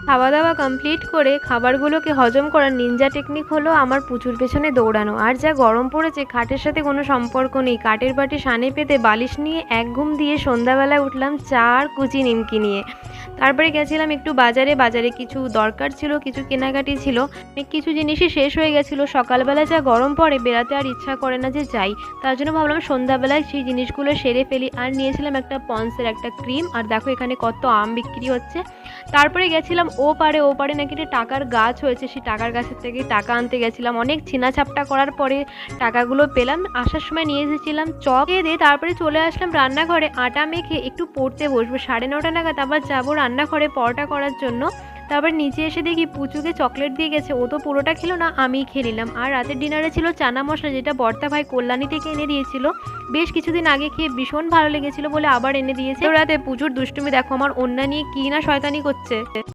খাওয়া দাওয়া কমপ্লিট করে খাবারগুলোকে হজম করার নিনজা টেকনিক হলো আমার পুচুর পেছনে দৌড়ানো। আর যা গরম পড়েছে, খাটের সাথে কোনো সম্পর্ক নেই, কাঠের বাটি সানে পেতে বালিশ নিয়ে এক ঘুম দিয়ে সন্ধ্যাবেলায় উঠলাম চা আর কুচি নিমকি নিয়ে। তারপরে গেছিলাম একটু বাজারে, বাজারে কিছু দরকার ছিল, কিছু কেনাকাটি ছিল, কিছু জিনিসই শেষ হয়ে গেছিলো। সকালবেলা যা গরম পড়ে, বেরাতে আর ইচ্ছা করে না যে যাই, তার জন্য ভাবলাম সন্ধ্যাবেলায় সেই জিনিসগুলো সেরে ফেলি। আর নিয়েছিলাম একটা পন্সের একটা ক্রিম, আর দেখো এখানে কত আম বিক্রি হচ্ছে। তারপরে গেছিলাম ও পারে নাকি একটা টাকার গাছ হয়েছে, সেই টাকার গাছের থেকে টাকা আনতে গেছিলাম। অনেক ছিনাছাপটা করার পরে টাকাগুলো পেলাম। আসার সময় নিয়ে এসেছিলাম চপ, খেয়ে দিয়ে তারপরে চলে আসলাম রান্নাঘরে আটা মেখে একটু পড়তে বসবো। 9:30 নাগাদ আবার যাবো রান্নাঘরে পরোটা করার জন্য। তারপর নিচে এসে দেখি পুচুকে চকলেট দিয়ে গেছে, ও তো পুরোটা খেলো না, আমিই খেয়ে নিলাম। আর রাতের ডিনারে ছিল চানা মশলা, যেটা বর্তা ভাই কল্যাণী থেকে এনে দিয়েছিল। বেশ কিছুদিন আগে খেয়ে ভীষণ ভালো লেগেছিল বলে আবার এনে দিয়েছে। তো রাতে পুচুর দুষ্টুমি দেখো, আমার ওন্না নিয়ে কি না শয়তানি করছে।